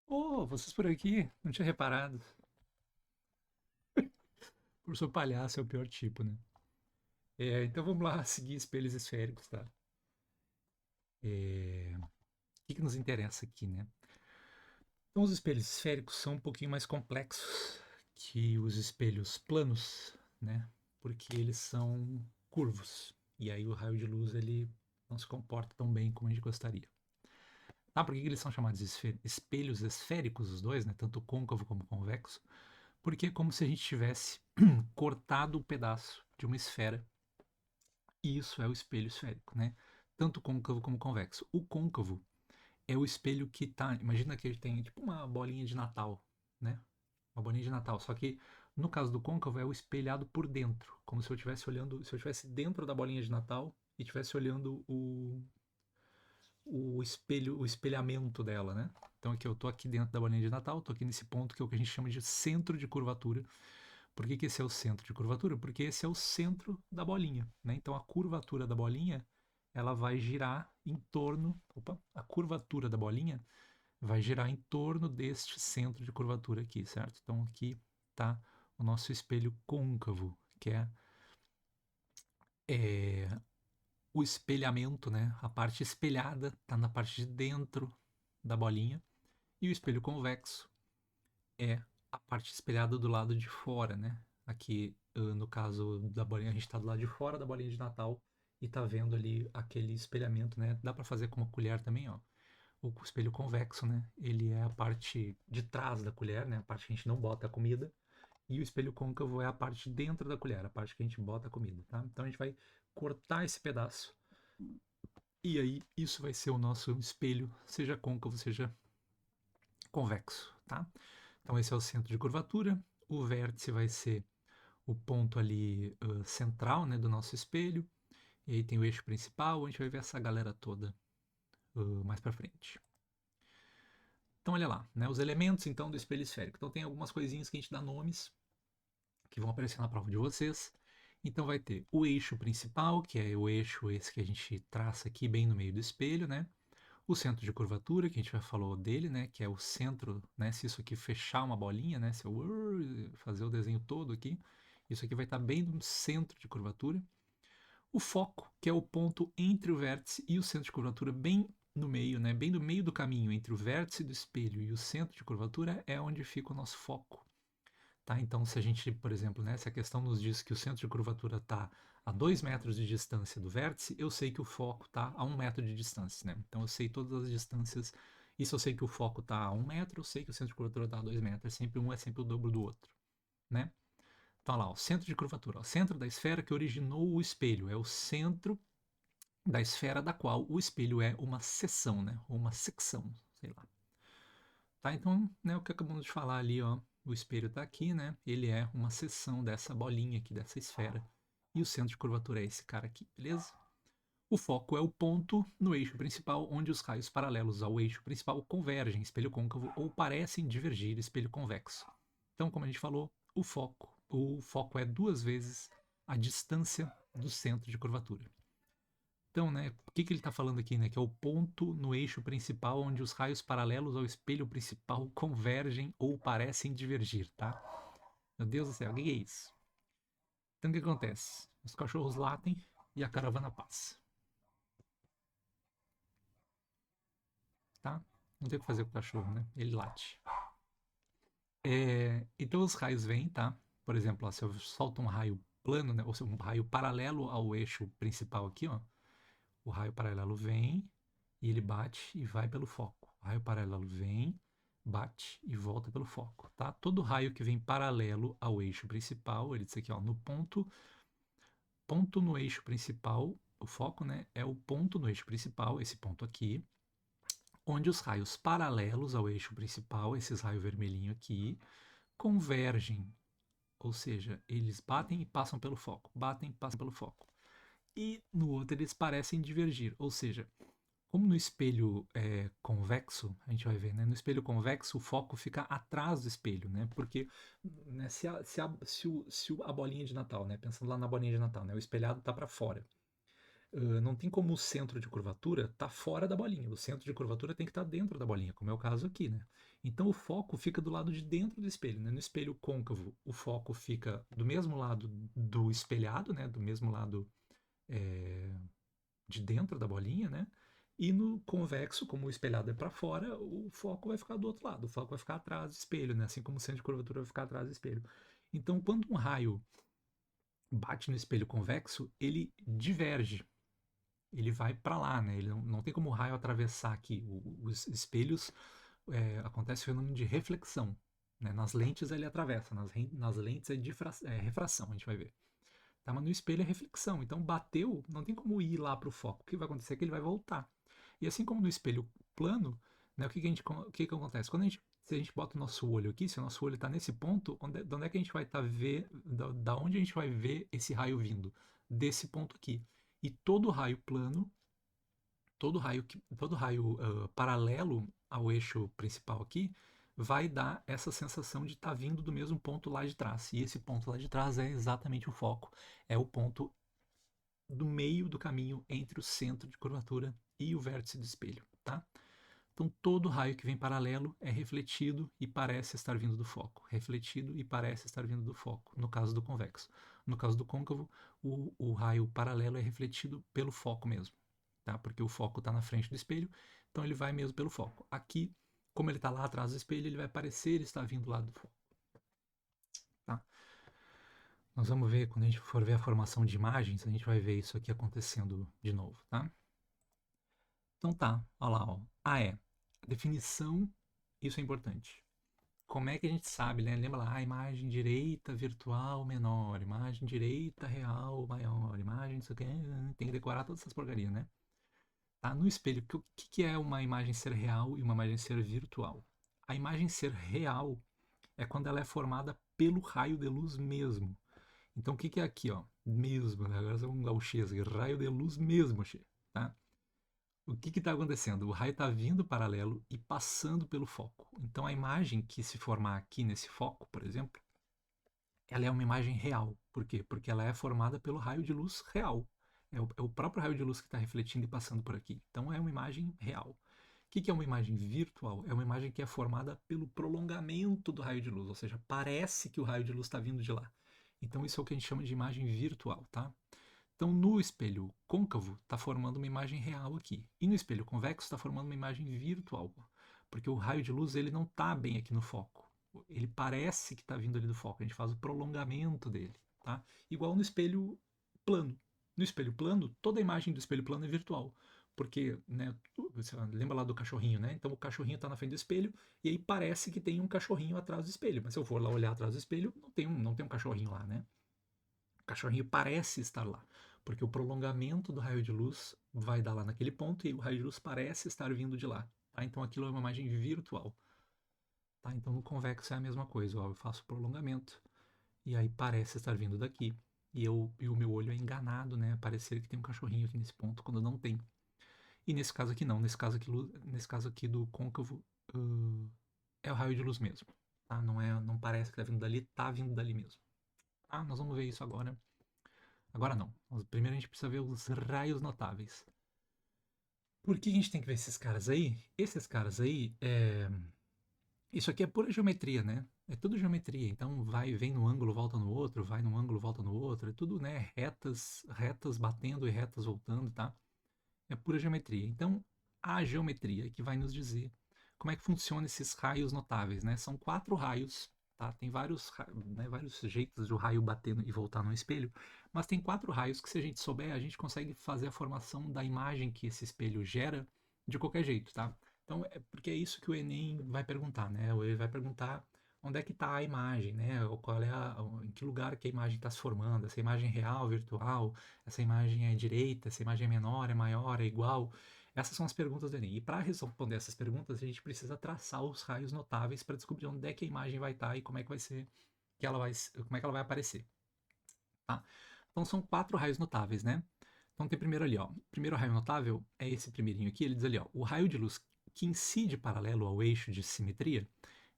Oh, vocês por aqui? Não tinha reparado. Professor palhaço é o pior tipo, né? Então vamos lá seguir espelhos esféricos, tá? O que nos interessa aqui, né? Então os espelhos esféricos são um pouquinho mais complexos que os espelhos planos, né? Porque eles são curvos. E aí o raio de luz ele não se comporta tão bem como a gente gostaria. Ah, por que eles são chamados de espelhos esféricos, os dois, né? Tanto côncavo como convexo? Porque é como se a gente tivesse cortado um pedaço de uma esfera. E isso é o espelho esférico, né? Tanto côncavo como convexo. O côncavo é o espelho que tá. Imagina que ele tem tipo uma bolinha de Natal, né? Uma bolinha de Natal. Só que no caso do côncavo é o espelhado por dentro, como se eu estivesse olhando, se eu estivesse dentro da bolinha de Natal e estivesse olhando o espelho, o espelhamento dela, né? Então aqui eu tô aqui dentro da bolinha de Natal, tô aqui nesse ponto que é o que a gente chama de centro de curvatura. Por que esse é o centro de curvatura? Porque esse é o centro da bolinha, né? Então a curvatura da bolinha ela vai girar em torno, a curvatura da bolinha vai girar em torno deste centro de curvatura aqui, certo? Então aqui está o nosso espelho côncavo, que é o espelhamento, né? A parte espelhada está na parte de dentro da bolinha e o espelho convexo é a parte espelhada do lado de fora, né? Aqui, no caso da bolinha, a gente está do lado de fora da bolinha de Natal e tá vendo ali aquele espelhamento, né? Dá para fazer com uma colher também, ó. O espelho convexo, né? Ele é a parte de trás da colher, né? A parte que a gente não bota a comida. E o espelho côncavo é a parte dentro da colher, a parte que a gente bota a comida, tá? Então a gente vai cortar esse pedaço e aí isso vai ser o nosso espelho, seja côncavo, seja convexo, tá? Então esse é o centro de curvatura. O vértice vai ser o ponto ali central, né, do nosso espelho. E aí tem o eixo principal, a gente vai ver essa galera toda mais para frente. Então olha lá, né, os elementos então do espelho esférico. Então tem algumas coisinhas que a gente dá nomes que vão aparecer na prova de vocês. Então vai ter o eixo principal, que é o eixo esse que a gente traça aqui bem no meio do espelho, né? O centro de curvatura, que a gente já falou dele, né? Que é o centro, né? Se isso aqui fechar uma bolinha, né? Se eu fazer o desenho todo aqui, isso aqui vai estar bem no centro de curvatura. O foco, que é o ponto entre o vértice e o centro de curvatura, bem no meio, né? Bem no meio do caminho entre o vértice do espelho e o centro de curvatura, é onde fica o nosso foco. Tá? Então, se a gente, por exemplo, né, se a questão nos diz que o centro de curvatura está a 2 metros de distância do vértice, eu sei que o foco está a 1 metro de distância. Né? Então, eu sei todas as distâncias. E se eu sei que o foco está a 1 metro, eu sei que o centro de curvatura está a 2 metros. Sempre um é sempre o dobro do outro. Né? Então, lá, o centro de curvatura, o centro da esfera que originou o espelho, é o centro da esfera da qual o espelho é uma seção, né? Ou uma secção, sei lá. Tá? Então, né, o que acabamos de falar ali, ó, o espelho está aqui, né? Ele é uma seção dessa bolinha aqui, dessa esfera. E o centro de curvatura é esse cara aqui, beleza? O foco é o ponto no eixo principal onde os raios paralelos ao eixo principal convergem, espelho côncavo, ou parecem divergir, espelho convexo. Então, como a gente falou, o foco é 2 vezes a distância do centro de curvatura. Então, né, o que ele está falando aqui, né? Que é o ponto no eixo principal onde os raios paralelos ao espelho principal convergem ou parecem divergir, tá? Meu Deus do céu, o que é isso? Então, o que acontece? Os cachorros latem e a caravana passa, tá? Não tem o que fazer com o cachorro, né? Ele late. Então, os raios vêm, tá? Por exemplo, ó, se eu solto um raio plano, né? Ou seja, um raio paralelo ao eixo principal aqui, ó. O raio paralelo vem e ele bate e vai pelo foco. O raio paralelo vem, bate e volta pelo foco, tá? Todo raio que vem paralelo ao eixo principal, ele diz aqui, ó, no ponto no eixo principal, o foco, né, é o ponto no eixo principal, esse ponto aqui, onde os raios paralelos ao eixo principal, esses raios vermelhinho aqui, convergem, ou seja, eles batem e passam pelo foco, batem e passam pelo foco. E no outro eles parecem divergir, ou seja, como no espelho convexo, a gente vai ver, né? No espelho convexo, o foco fica atrás do espelho, né? Porque né, se a bolinha de Natal, né? Pensando lá na bolinha de Natal, né? O espelhado está para fora. não tem como o centro de curvatura estar fora da bolinha. O centro de curvatura tem que estar dentro da bolinha, como é o caso aqui, né? Então o foco fica do lado de dentro do espelho, né? No espelho côncavo, o foco fica do mesmo lado do espelhado, né? Do mesmo lado de dentro da bolinha, né? E no convexo, como o espelhado é para fora, o foco vai ficar do outro lado. O foco vai ficar atrás do espelho, né? Assim como o centro de curvatura vai ficar atrás do espelho. Então, quando um raio bate no espelho convexo, ele diverge. Ele vai para lá, né? Ele não tem como o raio atravessar aqui. Os espelhos, acontece o fenômeno de reflexão. Né? Nas lentes ele atravessa, nas lentes é refração, a gente vai ver. Tá? Mas no espelho é reflexão. Então bateu, não tem como ir lá para o foco. O que vai acontecer é que ele vai voltar. E assim como no espelho plano, né, o que acontece? Se a gente bota o nosso olho aqui, se o nosso olho está nesse ponto, de onde é que a gente vai da onde a gente vai ver esse raio vindo? Desse ponto aqui. E todo raio plano, todo raio paralelo ao eixo principal aqui, vai dar essa sensação de estar vindo do mesmo ponto lá de trás. E esse ponto lá de trás é exatamente o foco. É o ponto do meio do caminho entre o centro de curvatura e o vértice do espelho, tá? Então todo raio que vem paralelo é refletido e parece estar vindo do foco. Refletido e parece estar vindo do foco, no caso do convexo. No caso do côncavo, o raio paralelo é refletido pelo foco mesmo, tá? Porque o foco está na frente do espelho, então ele vai mesmo pelo foco. Aqui, como ele está lá atrás do espelho, ele vai parecer estar vindo lá do foco, tá? Nós vamos ver, quando a gente for ver a formação de imagens, a gente vai ver isso aqui acontecendo de novo, tá? Então tá, olha lá, ó. Definição, isso é importante. Como é que a gente sabe, né? Lembra lá, imagem direita virtual menor, imagem direita real maior, imagem, isso aqui, tem que decorar todas essas porcarias, né? Tá? No espelho, o que é uma imagem ser real e uma imagem ser virtual? A imagem ser real é quando ela é formada pelo raio de luz mesmo. Então o que é aqui, ó? Mesmo, né? Agora são um gauchês, raio de luz mesmo, tá? O que está acontecendo? O raio está vindo paralelo e passando pelo foco. Então a imagem que se formar aqui nesse foco, por exemplo, ela é uma imagem real. Por quê? Porque ela é formada pelo raio de luz real. É o próprio raio de luz que está refletindo e passando por aqui. Então é uma imagem real. O que é uma imagem virtual? É uma imagem que é formada pelo prolongamento do raio de luz, ou seja, parece que o raio de luz está vindo de lá. Então isso é o que a gente chama de imagem virtual, tá? Então, no espelho côncavo, está formando uma imagem real aqui. E no espelho convexo, está formando uma imagem virtual. Porque o raio de luz ele não está bem aqui no foco. Ele parece que está vindo ali do foco. A gente faz o prolongamento dele. Tá? Igual no espelho plano. No espelho plano, toda a imagem do espelho plano é virtual. Porque, né, você lembra lá do cachorrinho, né? Então o cachorrinho está na frente do espelho e aí parece que tem um cachorrinho atrás do espelho. Mas se eu for lá olhar atrás do espelho, não tem um cachorrinho lá, né? O cachorrinho parece estar lá, porque o prolongamento do raio de luz vai dar lá naquele ponto e o raio de luz parece estar vindo de lá. Tá? Então aquilo é uma imagem virtual. Tá? Então no convexo é a mesma coisa. Ó, eu faço o prolongamento e aí parece estar vindo daqui. E o meu olho é enganado, né? Parecer que tem um cachorrinho aqui nesse ponto, quando não tem. E nesse caso aqui não. Nesse caso aqui do côncavo, é o raio de luz mesmo. Tá? Não parece que está vindo dali, está vindo dali mesmo. Tá? Nós vamos ver isso agora. Agora não. Primeiro a gente precisa ver os raios notáveis. Por que a gente tem que ver esses caras aí? Esses caras aí, isso aqui é pura geometria, né? É tudo geometria. Então vem no ângulo, volta no outro, vai no ângulo, volta no outro. É tudo, né? Retas batendo e retas voltando, tá? É pura geometria. Então a geometria que vai nos dizer como é que funciona esses raios notáveis, né? São 4 raios, tá? Tem vários jeitos de o raio bater e voltar no espelho, mas tem 4 raios que, se a gente souber, a gente consegue fazer a formação da imagem que esse espelho gera de qualquer jeito, tá? Então, porque é isso que o Enem vai perguntar, né? Ele vai perguntar onde é que está a imagem, né? Ou em que lugar que a imagem está se formando, essa imagem é real, virtual, essa imagem é direita, essa imagem é menor, é maior, é igual. Essas são as perguntas do Enem. E para responder essas perguntas, a gente precisa traçar os raios notáveis para descobrir onde é que a imagem vai estar e como é que vai ser como é que ela vai aparecer. Tá? Então são 4 raios notáveis, né? Então tem primeiro ali, ó. O primeiro raio notável é esse primeirinho aqui. Ele diz ali, ó, o raio de luz que incide paralelo ao eixo de simetria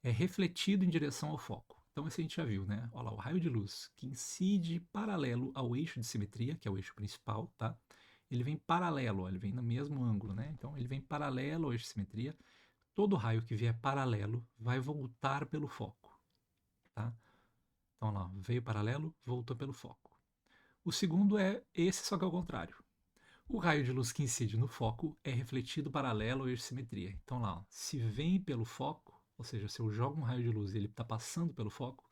é refletido em direção ao foco. Então esse a gente já viu, né? Olha lá, o raio de luz que incide paralelo ao eixo de simetria, que é o eixo principal, tá? ele vem paralelo, ó, ele vem no mesmo ângulo, né? Então ele vem paralelo ao eixo de simetria. Todo raio que vier paralelo vai voltar pelo foco, tá? Então lá, veio paralelo, voltou pelo foco. O segundo é esse, só que é o contrário. O raio de luz que incide no foco é refletido paralelo ao eixo de simetria. Então lá, ó, se vem pelo foco, ou seja, se eu jogo um raio de luz e ele está passando pelo foco,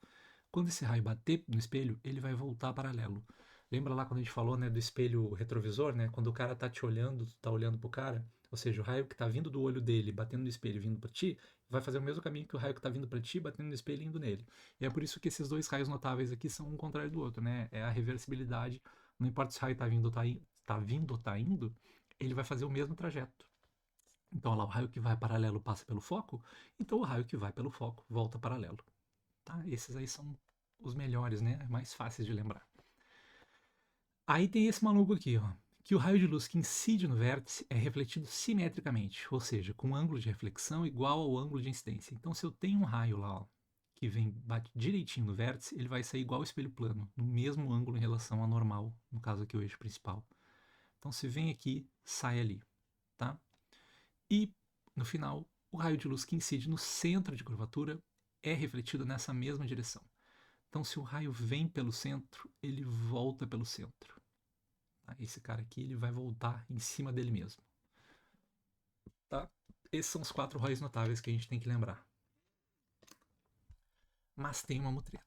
quando esse raio bater no espelho, ele vai voltar paralelo. Lembra lá quando a gente falou, né, do espelho retrovisor, né? Quando o cara tá te olhando, tu tá olhando pro cara, ou seja, o raio que tá vindo do olho dele, batendo no espelho, vindo para ti, vai fazer o mesmo caminho que o raio que tá vindo para ti, batendo no espelho e indo nele. E é por isso que esses dois raios notáveis aqui são um contrário do outro, né? É a reversibilidade. Não importa se o raio tá vindo ou tá indo, ele vai fazer o mesmo trajeto. Então, lá, o raio que vai paralelo passa pelo foco, então o raio que vai pelo foco volta paralelo. Tá? Esses aí são os melhores, né? Mais fáceis de lembrar. Aí tem esse maluco aqui, ó, que o raio de luz que incide no vértice é refletido simetricamente, ou seja, com um ângulo de reflexão igual ao ângulo de incidência. Então, se eu tenho um raio lá, ó, que vem bate direitinho no vértice, ele vai sair igual ao espelho plano, no mesmo ângulo em relação ao normal, no caso aqui o eixo principal. Então, se vem aqui, sai ali, tá? E no final, o raio de luz que incide no centro de curvatura é refletido nessa mesma direção. Então, se o raio vem pelo centro, ele volta pelo centro. Tá? Esse cara aqui ele vai voltar em cima dele mesmo. Tá? Esses são os 4 raios notáveis que a gente tem que lembrar. Mas tem uma mutreta.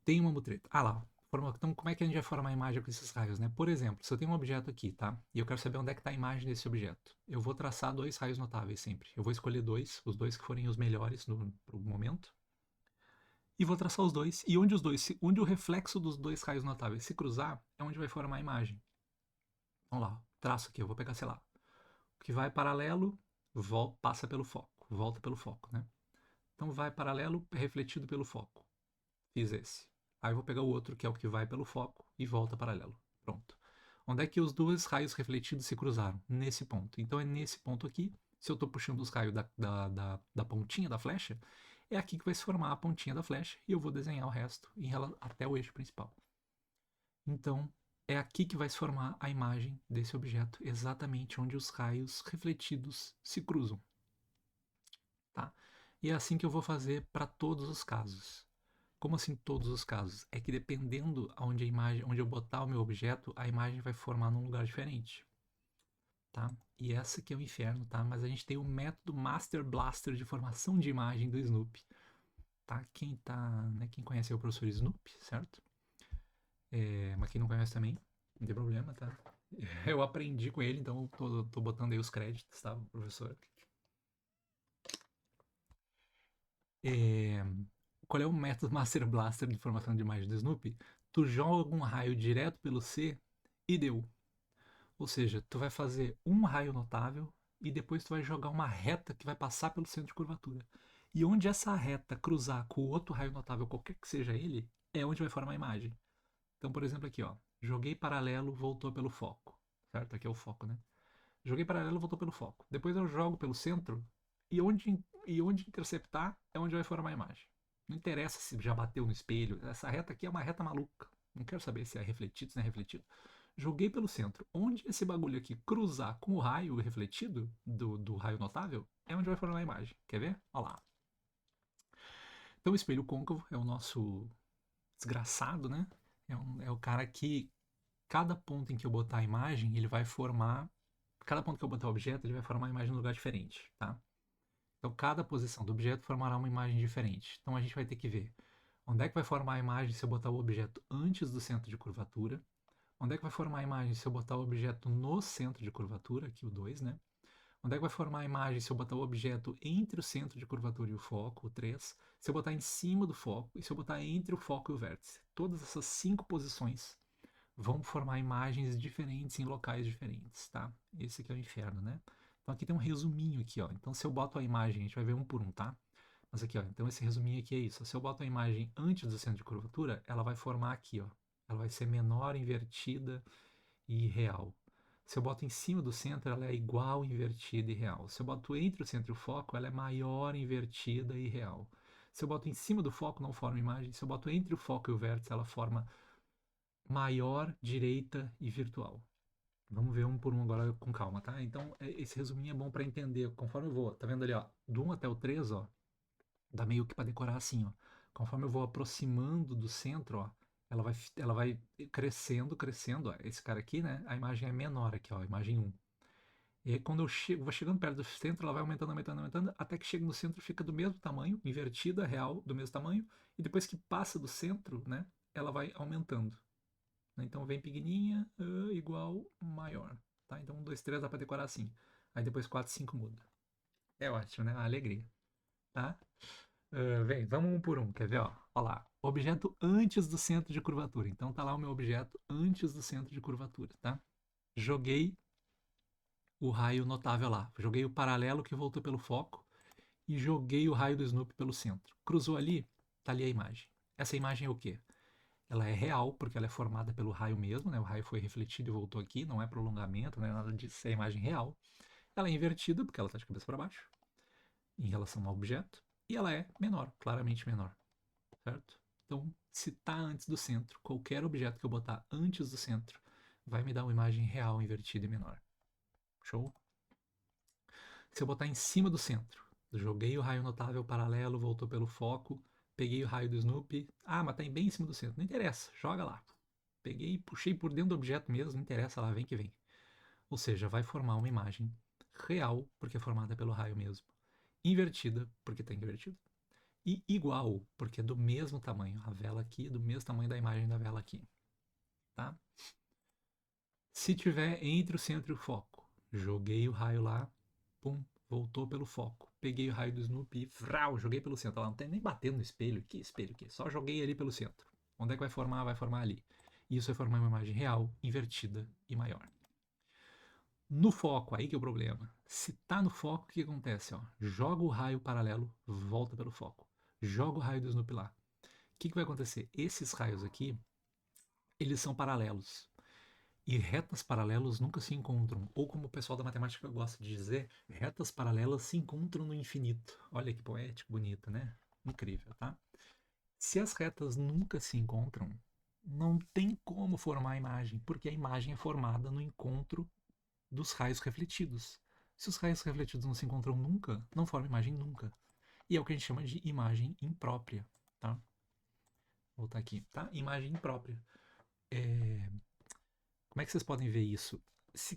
Tem uma mutreta. Ah lá. Então, como é que a gente vai formar a imagem com esses raios, né? Por exemplo, se eu tenho um objeto aqui, tá? E eu quero saber onde é que está a imagem desse objeto. Eu vou traçar 2 raios notáveis sempre. Eu vou escolher 2, os 2 que forem os melhores no momento. E vou traçar os dois. E onde o reflexo dos 2 raios notáveis se cruzar, é onde vai formar a imagem. Vamos lá, traço aqui, eu vou pegar, sei lá, o que vai paralelo, passa pelo foco, volta pelo foco, né? Então vai paralelo, refletido pelo foco. Fiz esse. Aí eu vou pegar o outro, que é o que vai pelo foco, e volta paralelo. Pronto. Onde é que os 2 raios refletidos se cruzaram? Nesse ponto. Então é nesse ponto aqui, se eu estou puxando os raios da pontinha da flecha, é aqui que vai se formar a pontinha da flecha e eu vou desenhar o resto até o eixo principal. Então, é aqui que vai se formar a imagem desse objeto, exatamente onde os raios refletidos se cruzam. Tá? E é assim que eu vou fazer para todos os casos. Como assim todos os casos? É que dependendo onde eu botar o meu objeto, a imagem vai formar num lugar diferente. Tá? E essa aqui é o inferno, tá? Mas a gente tem o método Master Blaster de formação de imagem do Snoopy. Tá? Quem conhece é o professor Snoopy, certo? Mas quem não conhece também, não tem problema, tá? Eu aprendi com ele, então tô botando aí os créditos, tá, professor? É, qual é o método Master Blaster de formação de imagem do Snoopy? Tu joga um raio direto pelo C e deu. Ou seja, tu vai fazer um raio notável e depois tu vai jogar uma reta que vai passar pelo centro de curvatura. E onde essa reta cruzar com o outro raio notável, qualquer que seja ele, é onde vai formar a imagem. Então, por exemplo, aqui, ó, joguei paralelo, voltou pelo foco, certo? Aqui é o foco, né? Joguei paralelo, voltou pelo foco. Depois eu jogo pelo centro e onde interceptar é onde vai formar a imagem. Não interessa se já bateu no espelho. Essa reta aqui é uma reta maluca. Não quero saber se é refletido, se não é refletido. Joguei pelo centro. Onde esse bagulho aqui cruzar com o raio refletido do raio notável é onde vai formar a imagem. Quer ver? Olha lá. Então o espelho côncavo é o nosso desgraçado, né? É o cara que cada ponto em que eu botar a imagem, ele vai formar. Cada ponto que eu botar o objeto, ele vai formar uma imagem num lugar diferente, tá? Então, cada posição do objeto formará uma imagem diferente. Então, a gente vai ter que ver onde é que vai formar a imagem se eu botar o objeto antes do centro de curvatura, onde é que vai formar a imagem se eu botar o objeto no centro de curvatura, aqui o 2, né? Onde é que vai formar a imagem se eu botar o objeto entre o centro de curvatura e o foco, o 3, se eu botar em cima do foco e se eu botar entre o foco e o vértice. Todas essas 5 posições vão formar imagens diferentes em locais diferentes, tá? Esse aqui é o inferno, né? Então aqui tem um resuminho aqui, ó. Então se eu boto a imagem, a gente vai ver um por um, tá? Mas aqui, ó, então esse resuminho aqui é isso. Se eu boto a imagem antes do centro de curvatura, ela vai formar aqui, ó. Ela vai ser menor, invertida e real. Se eu boto em cima do centro, ela é igual, invertida e real. Se eu boto entre o centro e o foco, ela é maior, invertida e real. Se eu boto em cima do foco, não forma imagem. Se eu boto entre o foco e o vértice, ela forma maior, direita e virtual. Vamos ver um por um agora com calma, tá? Então, esse resuminho é bom para entender conforme eu vou. Tá vendo ali, ó? Do 1 até o 3, ó, dá meio que para decorar assim, ó. Conforme eu vou aproximando do centro, ó, ela vai crescendo, crescendo, ó. Esse cara aqui, né? A imagem é menor aqui, ó, a imagem 1. E aí, quando eu vou chegando perto do centro, ela vai aumentando, aumentando, aumentando, até que chega no centro, fica do mesmo tamanho, invertida, real, do mesmo tamanho, e depois que passa do centro, né, ela vai aumentando. Então vem pequenininha, igual, maior. Tá? Então 1, 2, 3 dá para decorar assim. Aí depois 4, 5 muda. É ótimo, né? A alegria. Tá? Vem, vamos um por um. Quer ver? Ó? Ó lá. Objeto antes do centro de curvatura. Então tá lá o meu objeto antes do centro de curvatura. Tá? Joguei o raio notável lá. Joguei o paralelo que voltou pelo foco e joguei o raio do Snoopy pelo centro. Cruzou ali, tá ali a imagem. Essa imagem é o quê? Ela é real, porque ela é formada pelo raio mesmo, né? O raio foi refletido e voltou aqui, não é prolongamento, não é nada disso, é a imagem real. Ela é invertida, porque ela está de cabeça para baixo, em relação ao objeto, e ela é menor, claramente menor, certo? Então, se está antes do centro, qualquer objeto que eu botar antes do centro vai me dar uma imagem real invertida e menor. Show? Se eu botar em cima do centro, joguei o raio notável paralelo, voltou pelo foco, peguei o raio do Snoopy, mas tá bem em cima do centro, não interessa, joga lá. Peguei e puxei por dentro do objeto mesmo, não interessa lá, vem que vem. Ou seja, vai formar uma imagem real, porque é formada pelo raio mesmo, invertida, porque está invertido, e igual, porque é do mesmo tamanho. A vela aqui é do mesmo tamanho da imagem da vela aqui. Tá? Se tiver entre o centro e o foco, joguei o raio lá, pum, voltou pelo foco. Peguei o raio do Snoopy e vrau, joguei pelo centro. Ela não tem nem batendo no espelho. Que espelho aqui? Só joguei ali pelo centro. Onde é que vai formar? Vai formar ali. E isso vai formar uma imagem real, invertida e maior. No foco, aí que é o problema. Se tá no foco, o que acontece? Ó? Joga o raio paralelo, volta pelo foco. Joga o raio do Snoopy lá. O que vai acontecer? Esses raios aqui, eles são paralelos. E retas paralelas nunca se encontram. Ou como o pessoal da matemática gosta de dizer, retas paralelas se encontram no infinito. Olha que poético, bonito, né? Incrível, tá? Se as retas nunca se encontram, não tem como formar a imagem, porque a imagem é formada no encontro dos raios refletidos. Se os raios refletidos não se encontram nunca, não forma imagem nunca. E é o que a gente chama de imagem imprópria, tá? Vou voltar aqui, tá? Imagem imprópria. Como é que vocês podem ver isso?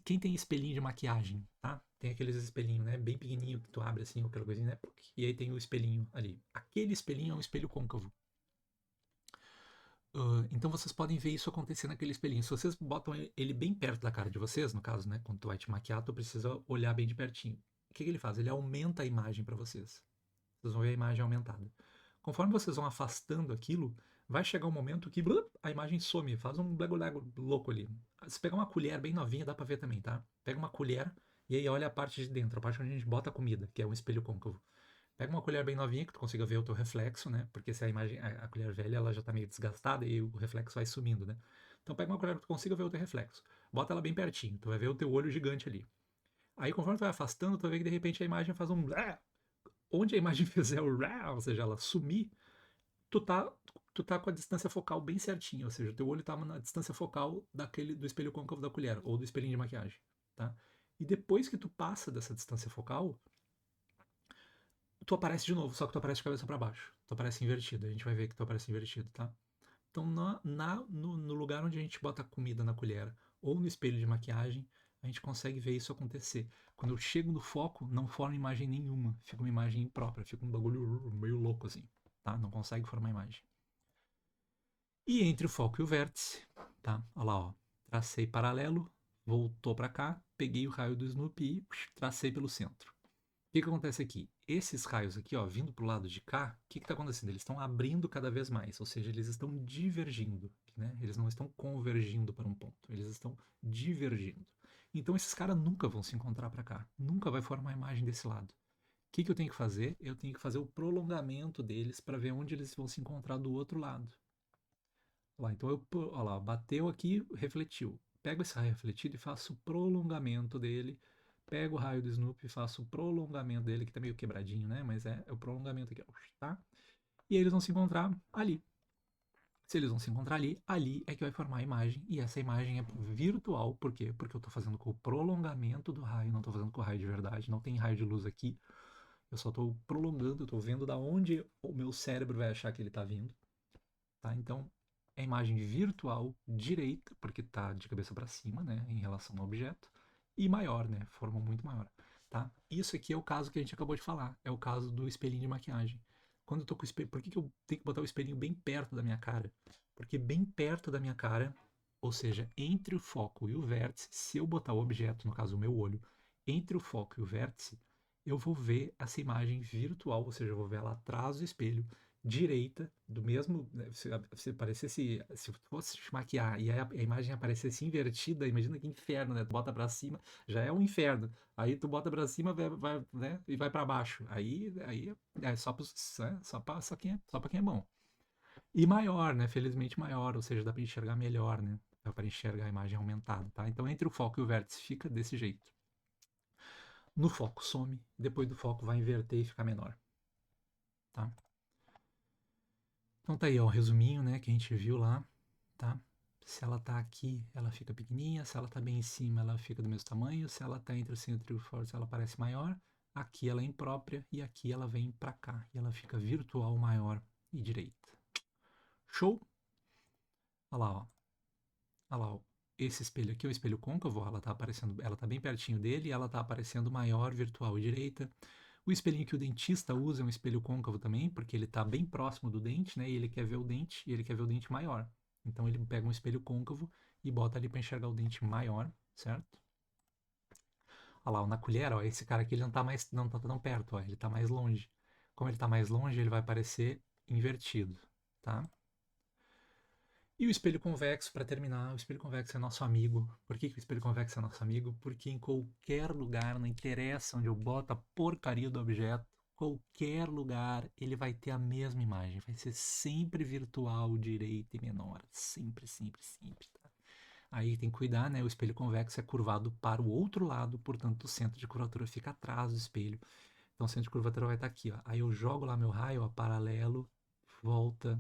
Quem tem espelhinho de maquiagem, tá? Tem aqueles espelhinhos, né? Bem pequenininho que tu abre assim, aquela coisinha, né? E aí tem o espelhinho ali. Aquele espelhinho é um espelho côncavo. Então vocês podem ver isso acontecer naquele espelhinho. Se vocês botam ele bem perto da cara de vocês, no caso, né? Quando tu vai te maquiar, tu precisa olhar bem de pertinho. O que ele faz? Ele aumenta a imagem para vocês. Vocês vão ver a imagem aumentada. Conforme vocês vão afastando aquilo, vai chegar um momento que a imagem some, faz um lego-lego louco ali. Se pegar uma colher bem novinha, dá pra ver também, tá? Pega uma colher e aí olha a parte de dentro, a parte onde a gente bota a comida, que é um espelho côncavo. Pega uma colher bem novinha que tu consiga ver o teu reflexo, né? Porque se a imagem, a colher velha, ela já tá meio desgastada e o reflexo vai sumindo, né? Então pega uma colher que tu consiga ver o teu reflexo. Bota ela bem pertinho, tu vai ver o teu olho gigante ali. Aí conforme tu vai afastando, tu vai ver que de repente a imagem faz um onde a imagem fizer o RAW, ou seja, ela sumir, tu tá, tu tá com a distância focal bem certinha, ou seja, o teu olho tá na distância focal do espelho côncavo da colher, ou do espelhinho de maquiagem, tá? E depois que tu passa dessa distância focal, tu aparece de novo, só que tu aparece de cabeça para baixo, tu aparece invertido, a gente vai ver que tu aparece invertido, tá? Então, no lugar onde a gente bota a comida na colher, ou no espelho de maquiagem, a gente consegue ver isso acontecer. Quando eu chego no foco, não forma imagem nenhuma, fica uma imagem imprópria, fica um bagulho meio louco assim, tá? Não consegue formar imagem. E entre o foco e o vértice, tá? Olha lá, ó. Tracei paralelo, voltou para cá, peguei o raio do Snoopy e tracei pelo centro. O que acontece aqui? Esses raios aqui, ó, vindo para o lado de cá, o que está acontecendo? Eles estão abrindo cada vez mais, ou seja, eles estão divergindo, né? Eles não estão convergindo para um ponto, eles estão divergindo. Então esses caras nunca vão se encontrar para cá, nunca vai formar a imagem desse lado. O que eu tenho que fazer? Eu tenho que fazer o prolongamento deles para ver onde eles vão se encontrar do outro lado. Lá, então olha lá, bateu aqui, refletiu. Pego esse raio refletido e faço o prolongamento dele. Pego o raio do Snoopy e faço o prolongamento dele, que tá meio quebradinho, né? Mas é o prolongamento aqui, ó, tá? E aí eles vão se encontrar ali. Se eles vão se encontrar ali, ali é que vai formar a imagem, e essa imagem é virtual. Por quê? Porque eu estou fazendo com o prolongamento do raio, não estou fazendo com o raio de verdade, não tem raio de luz aqui. Eu só estou prolongando, estou vendo da onde o meu cérebro vai achar que ele está vindo. Tá? Então, é imagem virtual direita, porque está de cabeça para cima, né, em relação ao objeto, e maior, né, forma muito maior. Tá? Isso aqui é o caso que a gente acabou de falar, é o caso do espelhinho de maquiagem. Quando eu tô com o espelho, por que eu tenho que botar o espelhinho bem perto da minha cara? Porque bem perto da minha cara, ou seja, entre o foco e o vértice, se eu botar o objeto, no caso o meu olho, entre o foco e o vértice, eu vou ver essa imagem virtual, ou seja, eu vou ver ela atrás do espelho, direita, do mesmo. Se parecesse. Se fosse te maquiar e a imagem aparecesse invertida, imagina que inferno, né? Tu bota pra cima, já é um inferno. Aí tu bota pra cima, né? E vai pra baixo. Aí é só, só pra quem é bom. E maior, né? Felizmente maior, ou seja, dá pra enxergar melhor, né? Dá pra enxergar a imagem aumentada, tá? Então entre o foco e o vértice fica desse jeito. No foco some, depois do foco vai inverter e ficar menor, tá? Então tá aí, ó, o resuminho, né, que a gente viu lá, tá? Se ela tá aqui, ela fica pequenininha. Se ela tá bem em cima, ela fica do mesmo tamanho. Se ela tá entre o centro e o forte, ela parece maior. Aqui ela é imprópria e aqui ela vem pra cá. E ela fica virtual, maior e direita. Show? Olha lá, ó. Olha lá, ó. Esse espelho aqui é o espelho côncavo, ela tá aparecendo, ela tá bem pertinho dele e ela tá aparecendo maior, virtual e direita. O espelhinho que o dentista usa é um espelho côncavo também, porque ele está bem próximo do dente, né? E ele quer ver o dente, e ele quer ver o dente maior. Então ele pega um espelho côncavo e bota ali para enxergar o dente maior, certo? Olha lá, na colher, ó, esse cara aqui ele não tá tão perto, ó, ele está mais longe. Como ele está mais longe, ele vai parecer invertido, tá? E o espelho convexo, para terminar, o espelho convexo é nosso amigo. Por que o espelho convexo é nosso amigo? Porque em qualquer lugar, não interessa onde eu boto a porcaria do objeto, qualquer lugar ele vai ter a mesma imagem. Vai ser sempre virtual, direita e menor. Sempre, sempre, sempre. Tá? Aí tem que cuidar, né? O espelho convexo é curvado para o outro lado, portanto o centro de curvatura fica atrás do espelho. Então o centro de curvatura vai estar aqui, ó. Aí eu jogo lá meu raio, ó, paralelo, volta,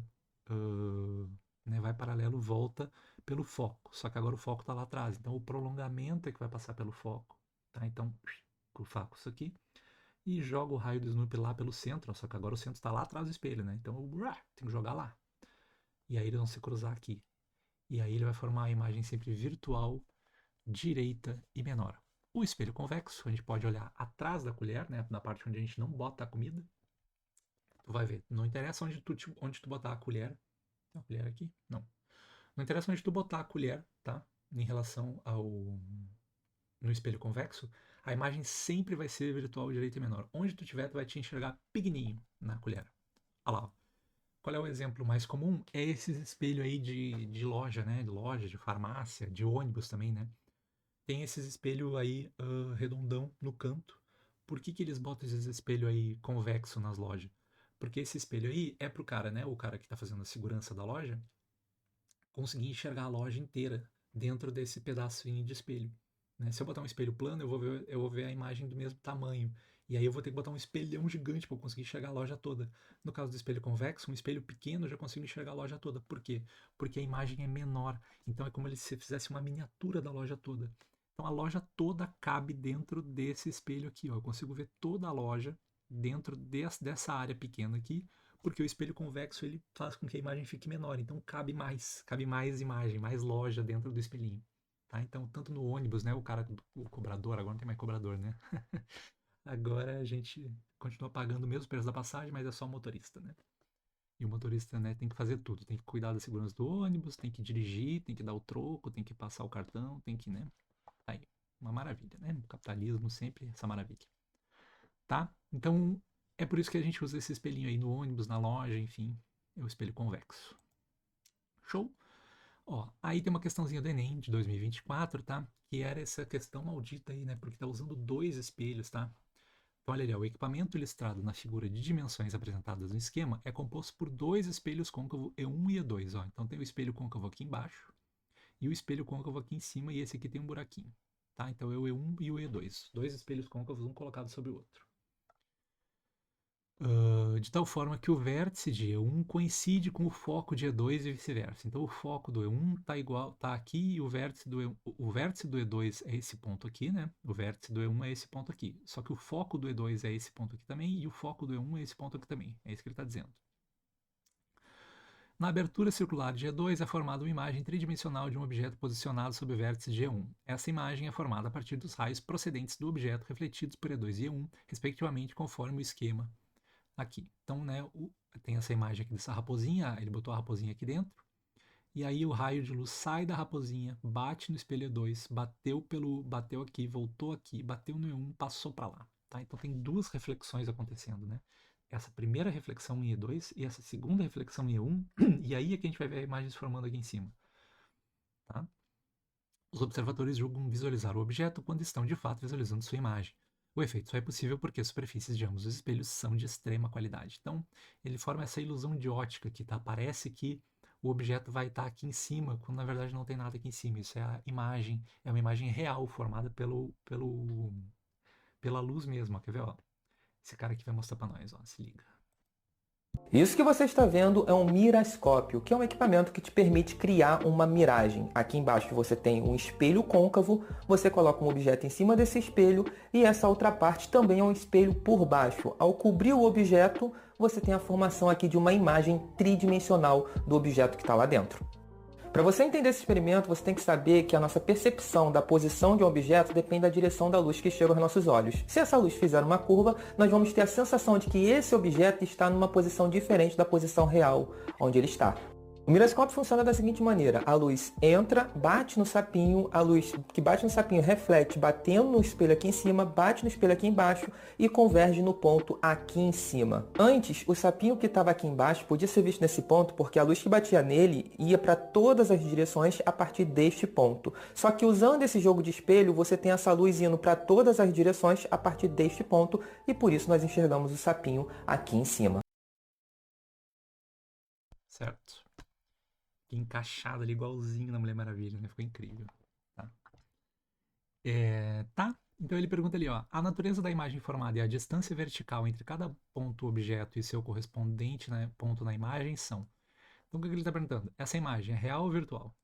né, vai paralelo, volta pelo foco. Só que agora o foco está lá atrás. Então o prolongamento é que vai passar pelo foco. Tá? Então, eu faço isso aqui e jogo o raio do Snoopy lá pelo centro. Ó, só que agora o centro está lá atrás do espelho, né? Então eu tenho que jogar lá. E aí eles vão se cruzar aqui. E aí ele vai formar a imagem sempre virtual, direita e menor. O espelho convexo, a gente pode olhar atrás da colher, né, na parte onde a gente não bota a comida. Tu vai ver, não interessa onde tu botar a colher. Tem uma colher aqui? Não. Não interessa onde tu botar a colher, tá? Em relação ao no espelho convexo, a imagem sempre vai ser virtual, direita e menor. Onde tu tiver, tu vai te enxergar pequenininho na colher. Olha lá. Ó. Qual é o exemplo mais comum? É esses espelhos aí de loja, né? De loja, de farmácia, de ônibus também, né? Tem esses espelhos aí redondão no canto. Por que eles botam esses espelhos aí convexo nas lojas? Porque esse espelho aí é pro cara, né? O cara que tá fazendo a segurança da loja, conseguir enxergar a loja inteira dentro desse pedacinho de espelho. Né? Se eu botar um espelho plano, eu vou ver a imagem do mesmo tamanho. E aí eu vou ter que botar um espelhão gigante para eu conseguir enxergar a loja toda. No caso do espelho convexo, um espelho pequeno eu já consigo enxergar a loja toda. Por quê? Porque a imagem é menor. Então é como se fizesse uma miniatura da loja toda. Então a loja toda cabe dentro desse espelho aqui. Ó. Eu consigo ver toda a loja dentro dessa área pequena aqui, porque o espelho convexo ele faz com que a imagem fique menor, então cabe mais imagem, mais loja dentro do espelhinho. Tá? Então, tanto no ônibus, né, o cobrador, agora não tem mais cobrador, né? Agora a gente continua pagando o mesmo preço da passagem, mas é só o motorista, né? E o motorista, né, tem que fazer tudo, tem que cuidar da segurança do ônibus, tem que dirigir, tem que dar o troco, tem que passar o cartão, tem que, né? Tá aí, uma maravilha, né? O capitalismo sempre essa maravilha. Tá? Então, é por isso que a gente usa esse espelhinho aí no ônibus, na loja, enfim, é o espelho convexo. Show? Ó, aí tem uma questãozinha do Enem de 2024, tá? Que era essa questão maldita aí, né? Porque tá usando dois espelhos, tá? Então, olha ali, ó, o equipamento ilustrado na figura de dimensões apresentadas no esquema é composto por dois espelhos côncavo E1 e E2, ó. Então tem o espelho côncavo aqui embaixo e o espelho côncavo aqui em cima, e esse aqui tem um buraquinho, tá? Então é o E1 e o E2. Dois espelhos côncavos, um colocado sobre o outro. De tal forma que o vértice de E1 coincide com o foco de E2 e vice-versa. Então o foco do E1 tá aqui e o vértice do E2 é esse ponto aqui, né? O vértice do E1 é esse ponto aqui. Só que o foco do E2 é esse ponto aqui também e o foco do E1 é esse ponto aqui também. É isso que ele está dizendo. Na abertura circular de E2 é formada uma imagem tridimensional de um objeto posicionado sob o vértice de E1. Essa imagem é formada a partir dos raios procedentes do objeto refletidos por E2 e E1, respectivamente, conforme o esquema aqui. Então, né, tem essa imagem aqui dessa raposinha, ele botou a raposinha aqui dentro, e aí o raio de luz sai da raposinha, bate no espelho E2, bateu aqui, voltou aqui, bateu no E1, passou para lá. Tá? Então tem duas reflexões acontecendo, né? Essa primeira reflexão em E2 e essa segunda reflexão em E1, e aí é que a gente vai ver a imagem se formando aqui em cima. Tá? Os observadores julgam visualizar o objeto quando estão de fato visualizando sua imagem. O efeito só é possível porque as superfícies de ambos os espelhos são de extrema qualidade. Então, ele forma essa ilusão de ótica que tá? Parece que o objeto vai estar aqui em cima, quando na verdade não tem nada aqui em cima. Isso é a imagem, é uma imagem real formada pela luz mesmo. Ó. Quer ver? Ó? Esse cara aqui vai mostrar para nós. Ó. Se liga. Isso que você está vendo é um mirascópio, que é um equipamento que te permite criar uma miragem. Aqui embaixo você tem um espelho côncavo, você coloca um objeto em cima desse espelho e essa outra parte também é um espelho por baixo. Ao cobrir o objeto, você tem a formação aqui de uma imagem tridimensional do objeto que está lá dentro. Para você entender esse experimento, você tem que saber que a nossa percepção da posição de um objeto depende da direção da luz que chega aos nossos olhos. Se essa luz fizer uma curva, nós vamos ter a sensação de que esse objeto está numa posição diferente da posição real onde ele está. O miroscópio funciona da seguinte maneira: a luz entra, bate no sapinho, a luz que bate no sapinho reflete batendo no espelho aqui em cima, bate no espelho aqui embaixo e converge no ponto aqui em cima. Antes, o sapinho que estava aqui embaixo podia ser visto nesse ponto porque a luz que batia nele ia para todas as direções a partir deste ponto. Só que usando esse jogo de espelho, você tem essa luz indo para todas as direções a partir deste ponto e por isso nós enxergamos o sapinho aqui em cima. Certo? Encaixado ali igualzinho na Mulher Maravilha, né? Ficou incrível. Tá? Tá? Então ele pergunta ali, ó, a natureza da imagem formada e a distância vertical entre cada ponto objeto e seu correspondente, né, ponto na imagem são. Então o que ele está perguntando? Essa imagem é real ou virtual?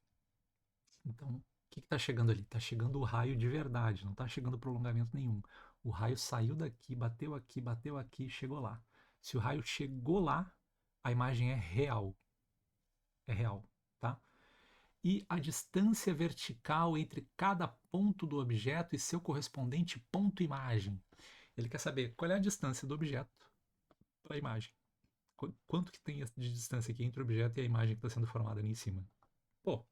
Então, o que está chegando ali? Está chegando o raio de verdade, não está chegando prolongamento nenhum. O raio saiu daqui, bateu aqui, chegou lá. Se o raio chegou lá, a imagem é real. É real, tá? E a distância vertical entre cada ponto do objeto e seu correspondente ponto imagem. Ele quer saber qual é a distância do objeto para a imagem. Quanto que tem de distância aqui entre o objeto e a imagem que está sendo formada ali em cima. Pô,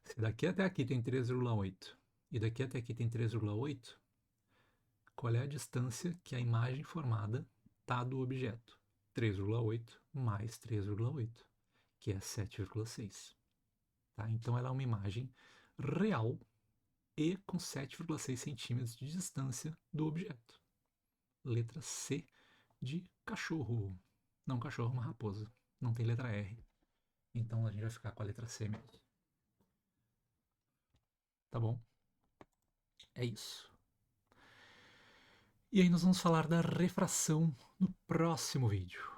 se daqui até aqui tem 3,8 e daqui até aqui tem 3,8, qual é a distância que a imagem formada está do objeto? 3,8 mais 3,8, que é 7,6. Tá? Então ela é uma imagem real e com 7,6 centímetros de distância do objeto. Letra C de cachorro. Não cachorro, uma raposa. Não tem letra R. Então a gente vai ficar com a letra C mesmo. Tá bom? É isso. E aí nós vamos falar da refração no próximo vídeo.